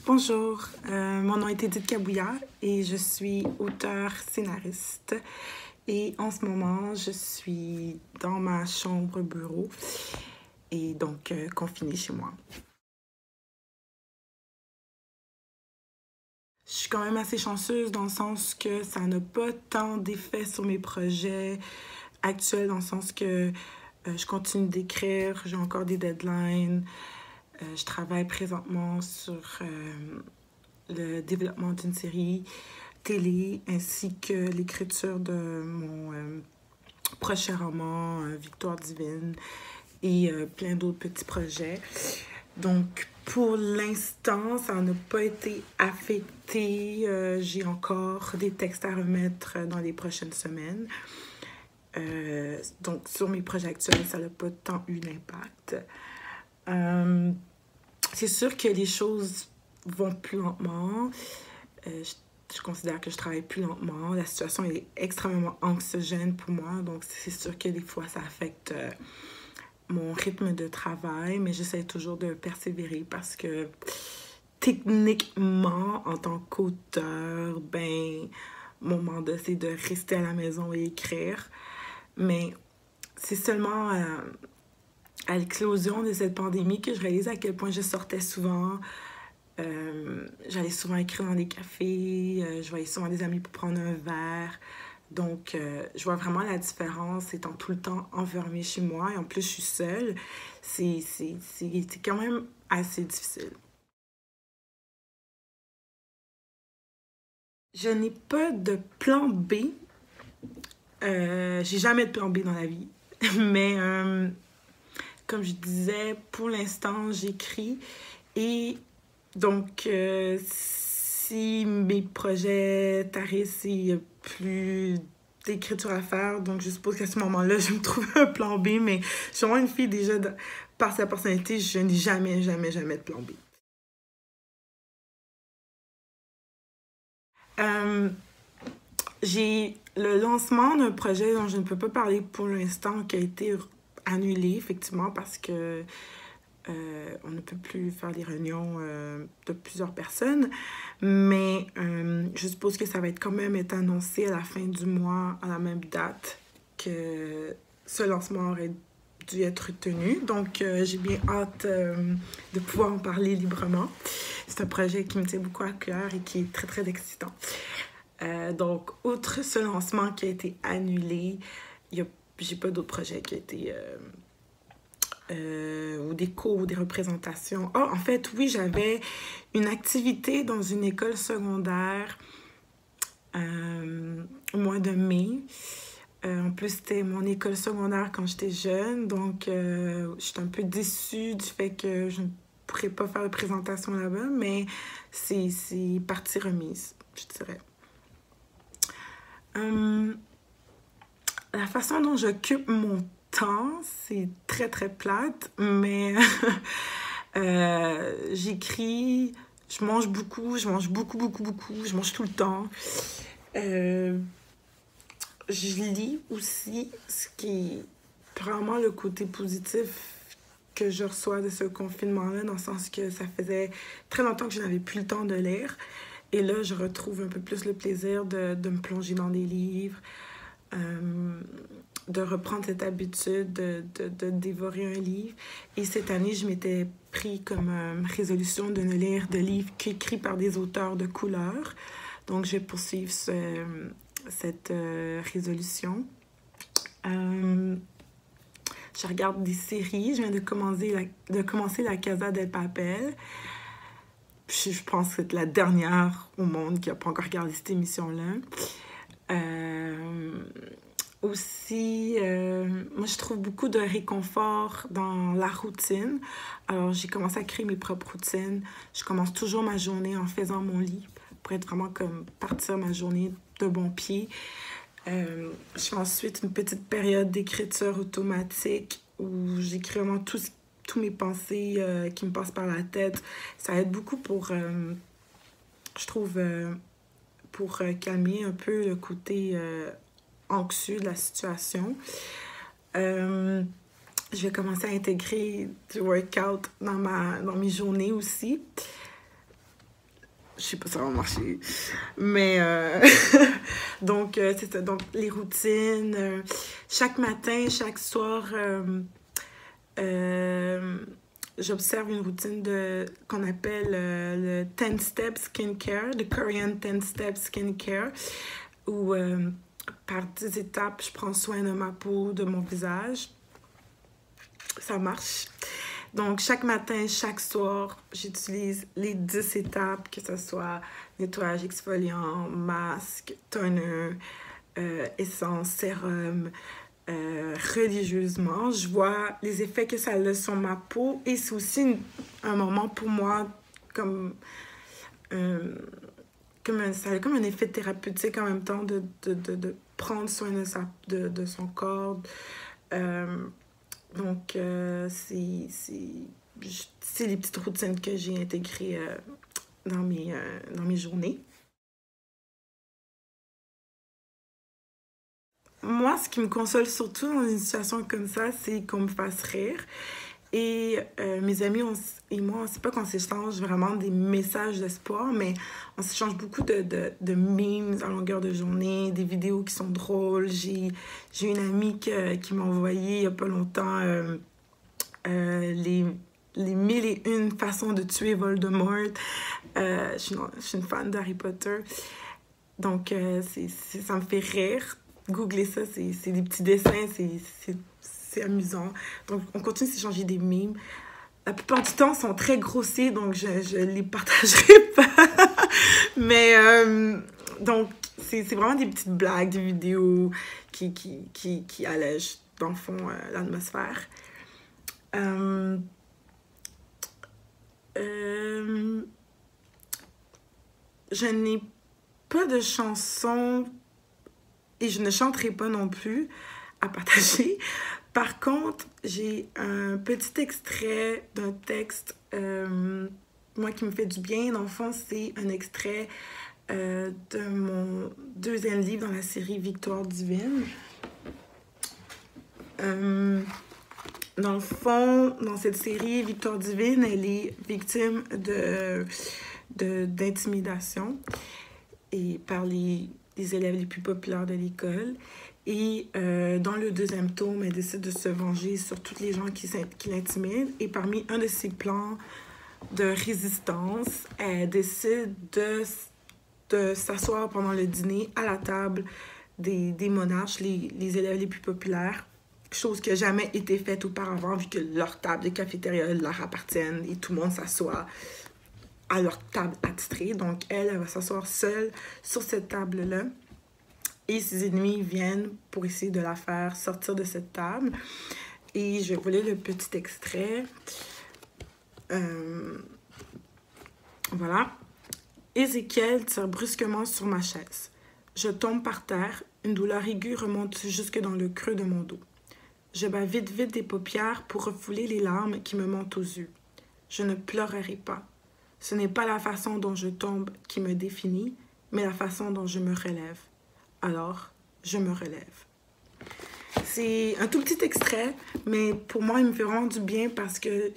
Bonjour, mon nom est Edith Kabouya et je suis auteure-scénariste. Et en ce moment, je suis dans ma chambre bureau et donc confinée chez moi. Je suis quand même assez chanceuse dans le sens que ça n'a pas tant d'effet sur mes projets actuels, dans le sens que je continue d'écrire, j'ai encore des deadlines. Je travaille présentement sur le développement d'une série télé ainsi que l'écriture de mon prochain roman, Victoire divine, et plein d'autres petits projets. Donc, pour l'instant, ça n'a pas été affecté. J'ai encore des textes à remettre dans les prochaines semaines. Donc, sur mes projets actuels, ça n'a pas tant eu d'impact. C'est sûr que les choses vont plus lentement. Je considère que je travaille plus lentement. La situation est extrêmement anxiogène pour moi. Donc, c'est sûr que des fois, ça affecte mon rythme de travail. Mais j'essaie toujours de persévérer parce que techniquement, en tant qu'auteur, mon mandat, c'est de rester à la maison et écrire. Mais c'est seulement à l'éclosion de cette pandémie que je réalise à quel point je sortais souvent. J'allais souvent écrire dans des cafés, je voyais souvent des amis pour prendre un verre. Donc, je vois vraiment la différence étant tout le temps enfermée chez moi. Et en plus, je suis seule. C'est quand même assez difficile. Je n'ai pas de plan B. J'ai jamais de plan B dans la vie. Mais, comme je disais, pour l'instant, j'écris. Et donc, si mes projets tarissent, il n'y a plus d'écriture à faire. Donc, je suppose qu'à ce moment-là, je me trouve un plan B. Mais je suis vraiment une fille déjà, par sa personnalité, je n'ai jamais de plan B. J'ai le lancement d'un projet dont je ne peux pas parler pour l'instant qui a été annulé, effectivement, parce que on ne peut plus faire des réunions de plusieurs personnes, mais je suppose que ça va être quand même être annoncé à la fin du mois, à la même date que ce lancement aurait dû être tenu. Donc, j'ai bien hâte de pouvoir en parler librement. C'est un projet qui me tient beaucoup à cœur et qui est très, très excitant. Donc, outre ce lancement qui a été annulé, j'ai pas d'autres projets qui ont été... ou des cours ou des représentations. Ah, en fait, oui, j'avais une activité dans une école secondaire au mois de mai. En plus, c'était mon école secondaire quand j'étais jeune, donc j'étais un peu déçue du fait que je ne pourrais pas faire de présentation là-bas, mais c'est partie remise, je dirais. La façon dont j'occupe mon temps, c'est très, très plate, mais j'écris, je mange beaucoup, je mange tout le temps. Je lis aussi, ce qui est vraiment le côté positif que je reçois de ce confinement-là, dans le sens que ça faisait très longtemps que je n'avais plus le temps de lire. Et là, je retrouve un peu plus le plaisir de me plonger dans des livres, de reprendre cette habitude de dévorer un livre. Et cette année, je m'étais pris comme résolution de ne lire de livres qu'écrits par des auteurs de couleur. Donc, je vais poursuivre cette résolution. Je regarde des séries. Je viens de commencer la Casa del Papel. Je pense que c'est la dernière au monde qui n'a pas encore regardé cette émission-là. Aussi, moi, je trouve beaucoup de réconfort dans la routine. Alors, j'ai commencé à créer mes propres routines. Je commence toujours ma journée en faisant mon lit pour être vraiment comme partir ma journée de bon pied. Je fais ensuite une petite période d'écriture automatique où j'écris vraiment tous mes pensées qui me passent par la tête. Ça aide beaucoup pour, je trouve, pour calmer un peu le côté anxieux de la situation. Je vais commencer à intégrer du workout dans mes journées aussi. je sais pas si ça va marcher. Mais, donc, c'est ça. Donc, les routines. Chaque matin, chaque soir, j'observe une routine qu'on appelle le 10 Step Skincare, le Korean 10 Step Skincare, où par 10 étapes, je prends soin de ma peau, de mon visage. Ça marche. Donc, chaque matin, chaque soir, j'utilise les 10 étapes, que ce soit nettoyage exfoliant, masque, toner, essence, sérum, religieusement. Je vois les effets que ça a sur ma peau et c'est aussi un moment pour moi comme, ça a comme un effet thérapeutique en même temps de prendre soin de son corps. Donc, c'est les petites routines que j'ai intégrées dans mes journées. Moi, ce qui me console surtout dans une situation comme ça, c'est qu'on me fasse rire. Et mes amis et moi, on ne sait pas qu'on s'échange vraiment des messages d'espoir, mais on s'échange beaucoup de memes à longueur de journée, des vidéos qui sont drôles. J'ai une amie qui m'a envoyé il n'y a pas longtemps les 1001 façons de tuer Voldemort. Je suis une fan d'Harry Potter. Donc, ça me fait rire. Googlez ça, c'est des petits dessins, c'est amusant. Donc, on continue de s'échanger des mimes. La plupart du temps, ils sont très grossiers, donc je ne les partagerai pas. Mais, donc, c'est vraiment des petites blagues, des vidéos qui allègent, dans le fond, l'atmosphère. Je n'ai pas de chansons et je ne chanterai pas non plus à partager. Par contre, j'ai un petit extrait d'un texte, moi, qui me fait du bien. Dans le fond, c'est un extrait de mon deuxième livre dans la série Victoire divine. Dans le fond, dans cette série Victoire divine, elle est victime d'intimidation et par les élèves les plus populaires de l'école. Et dans le deuxième tome, elle décide de se venger sur tous les gens qui l'intimident. Et parmi un de ses plans de résistance, elle décide de s'asseoir pendant le dîner à la table des monarches, les élèves les plus populaires. Chose qui n'a jamais été faite auparavant, vu que leur table de cafétéria leur appartiennent et tout le monde s'assoit à leur table attitrée. Donc, elle va s'asseoir seule sur cette table-là. Et ses ennemis viennent pour essayer de la faire sortir de cette table. Et je vais vous lire le petit extrait. Voilà. Ézéchiel tire brusquement sur ma chaise. Je tombe par terre. Une douleur aiguë remonte jusque dans le creux de mon dos. Je bats vite des paupières pour refouler les larmes qui me montent aux yeux. Je ne pleurerai pas. Ce n'est pas la façon dont je tombe qui me définit, mais la façon dont je me relève. Alors, je me relève. C'est un tout petit extrait, mais pour moi, il me fait vraiment du bien parce que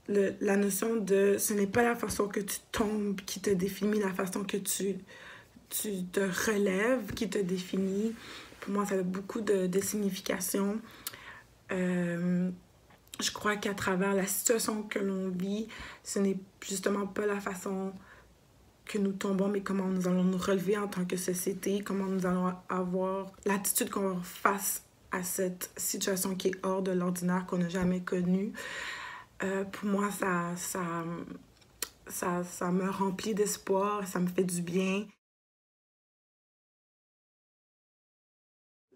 la notion de ce n'est pas la façon que tu tombes qui te définit, la façon que tu te relèves qui te définit. Pour moi, ça a beaucoup de signification. Je crois qu'à travers la situation que l'on vit, ce n'est justement pas la façon que nous tombons, mais comment nous allons nous relever en tant que société, comment nous allons avoir l'attitude qu'on va avoir face à cette situation qui est hors de l'ordinaire, qu'on n'a jamais connue. Pour moi, ça me remplit d'espoir, ça me fait du bien.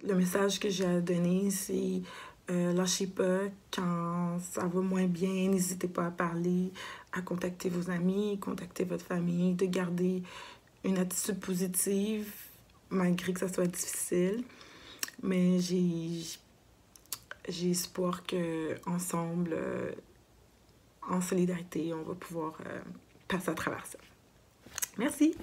Le message que j'ai à donner, c'est lâchez pas quand ça va moins bien, n'hésitez pas à parler, à contacter vos amis, contacter votre famille, de garder une attitude positive malgré que ça soit difficile. Mais j'ai espoir qu'ensemble, en solidarité, on va pouvoir passer à travers ça. Merci!